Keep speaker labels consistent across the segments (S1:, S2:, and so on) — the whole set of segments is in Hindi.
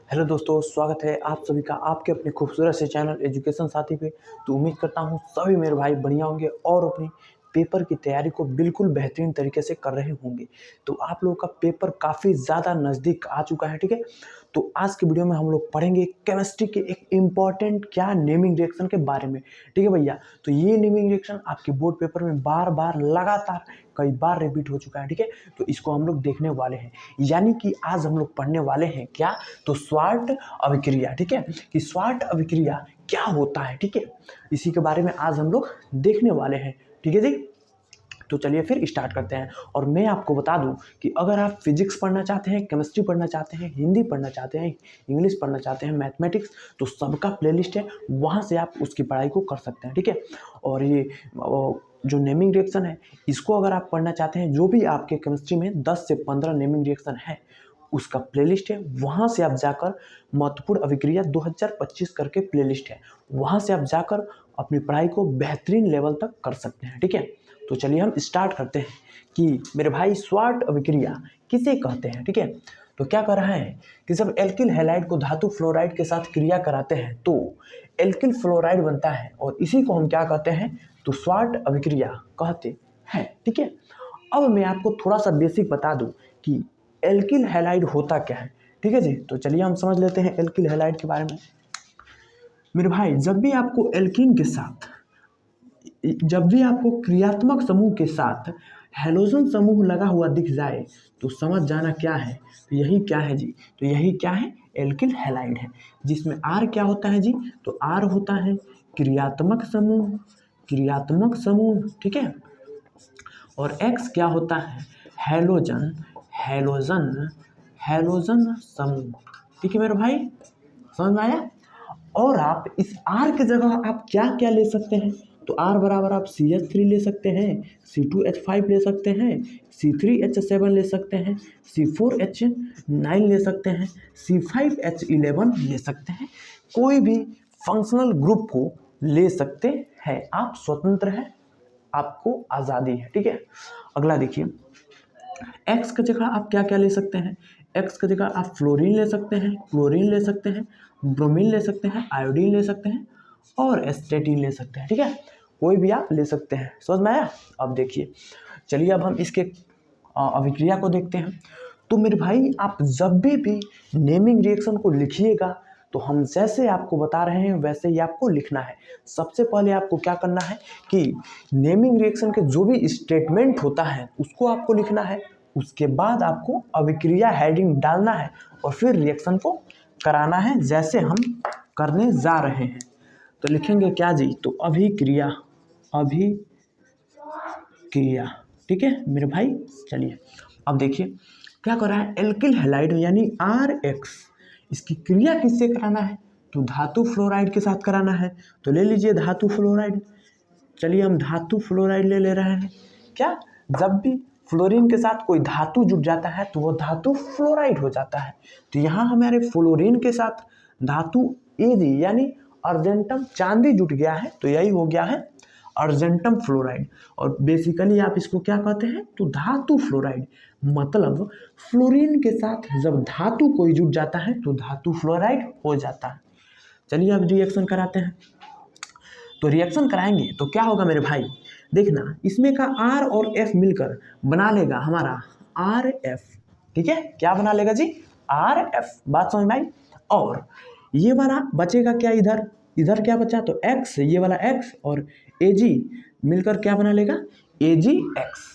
S1: हेलो दोस्तों, स्वागत है आप सभी का आपके अपने खूबसूरत से चैनल एजुकेशन साथी पे। तो उम्मीद करता हूँ सभी मेरे भाई बढ़िया होंगे और अपनी पेपर की तैयारी को बिल्कुल बेहतरीन तरीके से कर रहे होंगे। तो आप लोगों का पेपर काफ़ी ज़्यादा नज़दीक आ चुका है, ठीक है। तो आज की वीडियो में हम लोग पढ़ेंगे केमिस्ट्री के एक इम्पॉर्टेंट क्या नेमिंग रिएक्शन के बारे में, ठीक है भैया। तो ये नेमिंग रिएक्शन आपके बोर्ड पेपर में बार बार लगातार कई बार रिपीट हो चुका है, ठीक है। तो इसको हम लोग देखने वाले हैं, यानी कि आज हम लोग पढ़ने वाले हैं क्या, तो स्वार्ट अभिक्रिया, ठीक है। कि स्वार्ट अभिक्रिया क्या होता है, ठीक है। इसी के बारे में आज हम लोग देखने वाले हैं, ठीक है जी। तो चलिए फिर स्टार्ट करते हैं। और मैं आपको बता दूं कि अगर आप फिजिक्स पढ़ना चाहते हैं, केमिस्ट्री पढ़ना चाहते हैं, हिंदी पढ़ना चाहते हैं, इंग्लिश पढ़ना चाहते हैं, मैथमेटिक्स, तो सबका प्लेलिस्ट है, वहाँ से आप उसकी पढ़ाई को कर सकते हैं, ठीक है। और ये जो नेमिंग रिएक्शन है, इसको अगर आप पढ़ना चाहते हैं, जो भी आपके केमिस्ट्री में 10 से 15 नेमिंग रिएक्शन है, उसका प्लेलिस्ट है, वहाँ से आप जाकर महत्वपूर्ण अभिक्रिया 2025 करके प्लेलिस्ट है, वहाँ से आप जाकर अपनी पढ़ाई को बेहतरीन लेवल तक कर सकते हैं, ठीक है। तो चलिए हम स्टार्ट करते हैं कि मेरे भाई स्वार्ट अभिक्रिया किसे कहते हैं, ठीक है। तो क्या कर रहा है कि जब एल्किल हैलाइड को धातु फ्लोराइड के साथ क्रिया कराते हैं तो एल्किल फ्लोराइड बनता है, और इसी को हम क्या कहते हैं, तो स्वार्ट अभिक्रिया कहते हैं, ठीक है। अब मैं आपको थोड़ा सा बेसिक बता दूं कि एल्किल हैलाइड होता क्या है, ठीक है जी। तो चलिए हम समझ लेते हैं एल्किल हैलाइड के बारे में। मेरे भाई, जब भी आपको क्रियात्मक समूह के साथ हैलोजन समूह लगा हुआ दिख जाए तो समझ जाना क्या है, तो यही क्या है जी, तो यही क्या है, एल्किल हैलाइड है। जिसमें आर क्या होता है जी, तो आर होता है क्रियात्मक समूह, ठीक है। और एक्स क्या होता है, हैलोजन, हैलोजन हैलोजन समूह, ठीक है मेरे भाई, समझ में आया। और आप इस R की जगह आप क्या क्या ले सकते हैं, तो R बराबर आप CH3 ले सकते हैं, C2H5 ले सकते हैं, C3H7 ले सकते हैं, C4H9 ले सकते हैं, C5H11 ले सकते हैं। कोई भी फंक्शनल ग्रुप को ले सकते हैं, आप स्वतंत्र हैं, आपको आज़ादी है, ठीक है। अगला देखिए, एक्स की जगह आप क्या क्या ले सकते हैं, एक्स की जगह आप फ्लोरीन ले सकते हैं, क्लोरीन ले सकते हैं, ब्रोमीन ले सकते हैं, आयोडीन ले सकते हैं, और एस्टेटीन ले सकते हैं, ठीक है। कोई भी आप ले सकते हैं, समझ में आया। अब देखिए, चलिए अब हम इसके अभिक्रिया को देखते हैं। तो मेरे भाई, आप जब भी नेमिंग रिएक्शन को लिखिएगा तो हम जैसे आपको बता रहे हैं वैसे ही आपको लिखना है। सबसे पहले आपको क्या करना है कि नेमिंग रिएक्शन के जो भी स्टेटमेंट होता है उसको आपको लिखना है, उसके बाद आपको अभिक्रिया हेडिंग डालना है और फिर रिएक्शन को कराना है जैसे हम करने जा रहे हैं। तो लिखेंगे क्या जी, तो अभिक्रिया, ठीक है मेरे भाई। चलिए अब देखिए क्या कर रहा है, एल्किल हैलाइड यानी RX, इसकी क्रिया किससे कराना है, तो धातु फ्लोराइड के साथ कराना है। तो ले लीजिए धातु फ्लोराइड, चलिए हम धातु फ्लोराइड ले रहे हैं। क्या, जब भी फ्लोरीन के साथ कोई धातु जुड़ जाता है तो वो धातु फ्लोराइड हो जाता है। तो यहाँ हमारे फ्लोरीन के साथ धातु Ag यानी अर्जेंटम चांदी जुट गया है, तो यही हो गया है अर्जेंटम फ्लोराइड। और बेसिकली आप इसको क्या कहते हैं, तो धातु फ्लोराइड। मतलब फ्लोरीन के साथ जब धातु कोई जुट जाता है तो धातु फ्लोराइड हो जाता है। चलिए अब रिएक्शन कराते हैं। तो रिएक्शन कराएंगे तो क्या होगा मेरे भाई, देखना इसमें का R और F मिलकर बना लेगा हमारा RF, ठीक है। क्या बना लेगा जी, RF, बात समझ में आई। और ये वाला बचेगा क्या, इधर क्या बचा, तो X, ये वाला X और Ag मिलकर क्या बना लेगा, AgX।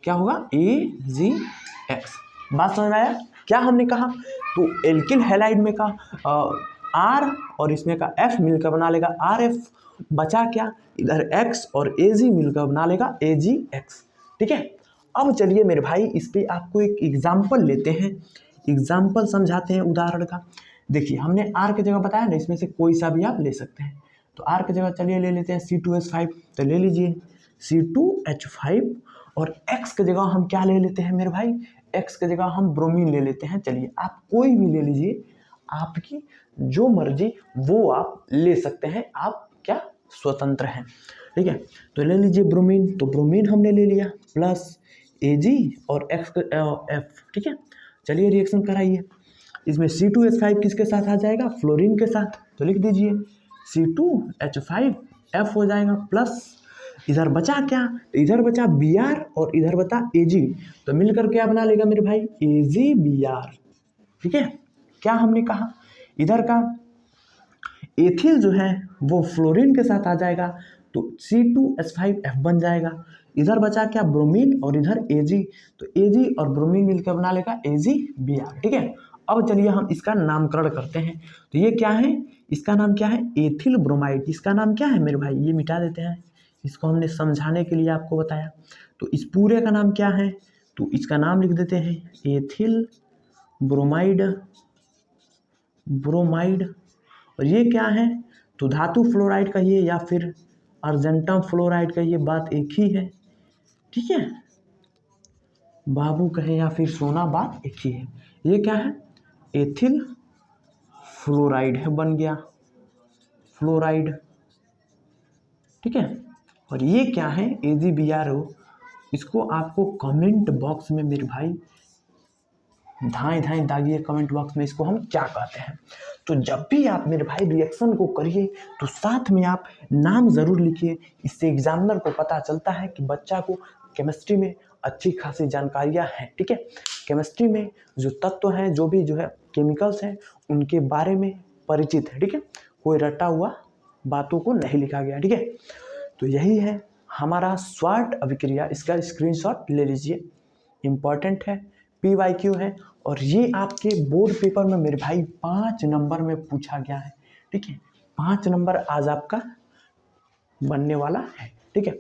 S1: क्या होगा, AgX। बात समझ में आया क्या हमने कहा, तो एल्किल हैलाइड में का R और इसमें का F मिलकर बना लेगा RF, बचा क्या, इधर X और Ag मिलकर बना लेगा AgX, ठीक है। अब चलिए मेरे भाई, इस पे आपको एक एग्जाम्पल लेते हैं, एग्जाम्पल समझाते हैं उदाहरण का। देखिए हमने R की जगह बताया ना, इसमें से कोई सा भी आप ले सकते हैं। तो R की जगह चलिए ले लेते हैं C2H5, तो ले लीजिए C2H5। और X की जगह हम क्या ले लेते हैं मेरे भाई, X की जगह हम ब्रोमीन ले लेते हैं। चलिए आप कोई भी ले लीजिए, आपकी जो मर्जी वो आप ले सकते हैं, आप क्या स्वतंत्र हैं, ठीक है। तो ले लीजिए ब्रोमीन, तो ब्रोमीन हमने ले लिया प्लस Ag और F, ठीक है। चलिए रिएक्शन कराइए। इसमें C2H5 किसके साथ आ जाएगा, फ्लोरीन के साथ, तो लिख दीजिए C2H5F हो जाएगा प्लस इधर बचा क्या, इधर बचा Br और इधर बचा Ag, तो मिलकर क्या बना लेगा मेरे भाई, AgBr। ठीक है, क्या हमने कहा, इधर का एथिल जो है वो फ्लोरीन के साथ आ जाएगा तो C2H5F बन जाएगा। इधर बचा क्या, ब्रोमीन और इधर Ag, तो Ag और ब्रोमीन मिलकर बना लेगा AgBr। ठीक है, अब चलिए हम इसका नामकरण करते हैं। तो ये क्या है, इसका नाम क्या है, एथिल ब्रोमाइड। इसका नाम क्या है मेरे भाई, ये मिटा देते हैं, इसको हमने समझाने के लिए आपको बताया। तो इस पूरे का नाम क्या है, तो इसका नाम लिख देते हैं एथिल ब्रोमाइड। और ये क्या है, तो धातु फ्लोराइड कहिए या फिर अर्जेंटम फ्लोराइड कहिए, बात एक ही है। ठीक है, बाबू कहे या फिर सोना, बात एक ही है। ये क्या है, एथिल फ्लोराइड है, बन गया फ्लोराइड। ठीक है, और ये क्या है, AgBrO। इसको आपको कमेंट बॉक्स में मेरे भाई धाएं धाएं दागिए कमेंट बॉक्स में, इसको हम क्या कहते हैं। तो जब भी आप मेरे भाई रिएक्शन को करिए तो साथ में आप नाम ज़रूर लिखिए, इससे एग्जामिनर को पता चलता है कि बच्चा को केमिस्ट्री में अच्छी खासी जानकारियां हैं। ठीक है, केमिस्ट्री में जो तत्व हैं, जो भी जो है केमिकल्स हैं, उनके बारे में परिचित है। ठीक है, कोई रटा हुआ बातों को नहीं लिखा गया। ठीक है, तो यही है हमारा स्वाट अभिक्रिया, इसका स्क्रीनशॉट ले लीजिए, इम्पॉर्टेंट है, PYQ है, और ये आपके बोर्ड पेपर में मेरे भाई 5 नंबर में पूछा गया है। ठीक है, 5 नंबर आज आपका बनने वाला है। ठीक है,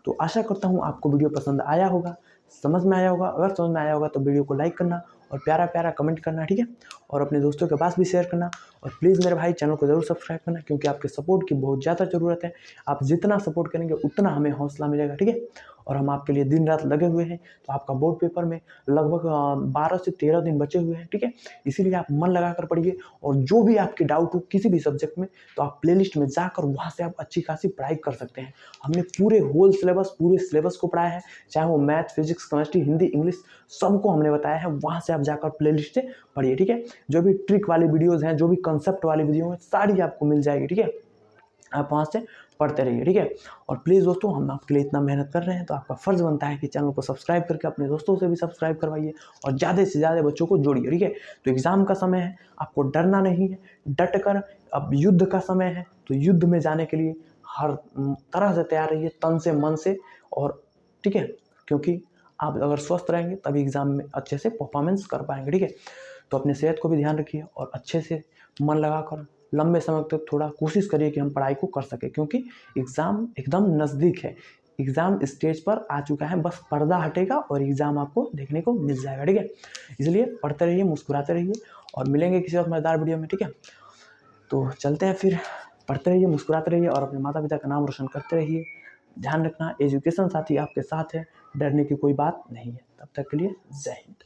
S1: तो आशा करता हूँ आपको वीडियो पसंद आया होगा, समझ में आया होगा। अगर समझ में आया होगा तो वीडियो को लाइक करना और प्यारा प्यारा कमेंट करना। ठीक है, और अपने दोस्तों के पास भी शेयर करना, और प्लीज़ मेरे भाई चैनल को ज़रूर सब्सक्राइब करना, क्योंकि आपके सपोर्ट की बहुत ज़्यादा ज़रूरत है। आप जितना सपोर्ट करेंगे उतना हमें हौसला मिलेगा। ठीक है, और हम आपके लिए दिन रात लगे हुए हैं। तो आपका बोर्ड पेपर में लगभग 12 से 13 दिन बचे हुए हैं। ठीक है, इसीलिए आप मन लगा कर पढ़िए, और जो भी आपके डाउट हो किसी भी सब्जेक्ट में, तो आप प्लेलिस्ट में जाकर वहाँ से आप अच्छी खासी पढ़ाई कर सकते हैं। हमने पूरे होल सिलेबस, पूरे सिलेबस को पढ़ाया है, चाहे वो math, physics, chemistry, Hindi, English, सबको हमने बताया है। वहाँ से आप जाकर प्लेलिस्ट से पढ़िए। ठीक है, जो भी ट्रिक वाली वीडियोज़ हैं, जो भी कंसेप्ट वाली वीडियो हैं, सारी आपको मिल जाएगी। ठीक है, आप वहाँ से पढ़ते रहिए। ठीक है, और प्लीज़ दोस्तों, हम आपके लिए इतना मेहनत कर रहे हैं, तो आपका फ़र्ज़ बनता है कि चैनल को सब्सक्राइब करके अपने दोस्तों से भी सब्सक्राइब करवाइए और ज़्यादा से ज़्यादा बच्चों को जोड़िए। ठीक है, तो एग्ज़ाम का समय है, आपको डरना नहीं है, डट कर, अब युद्ध का समय है, तो युद्ध में जाने के लिए हर तरह से तैयार रहिए, तन से, मन से। और ठीक है, क्योंकि आप अगर स्वस्थ रहेंगे तभी एग्ज़ाम में अच्छे से परफॉर्मेंस कर पाएंगे। ठीक है, तो अपनी सेहत को भी ध्यान रखिए और अच्छे से मन लगाकर लंबे समय तक थोड़ा कोशिश करिए कि हम पढ़ाई को कर सकें, क्योंकि एग्ज़ाम एकदम नज़दीक है, एग्ज़ाम स्टेज पर आ चुका है, बस पर्दा हटेगा और एग्ज़ाम आपको देखने को मिल जाएगा। ठीक है, इसलिए पढ़ते रहिए, मुस्कुराते रहिए, और मिलेंगे किसी और मज़ेदार वीडियो में। ठीक है, तो चलते हैं फिर, पढ़ते रहिए, मुस्कुराते रहिए, और अपने माता पिता का नाम रोशन करते रहिए। ध्यान रखना, एजुकेशन साथी आपके साथ है, डरने की कोई बात नहीं है। तब तक के लिए जय हिंद।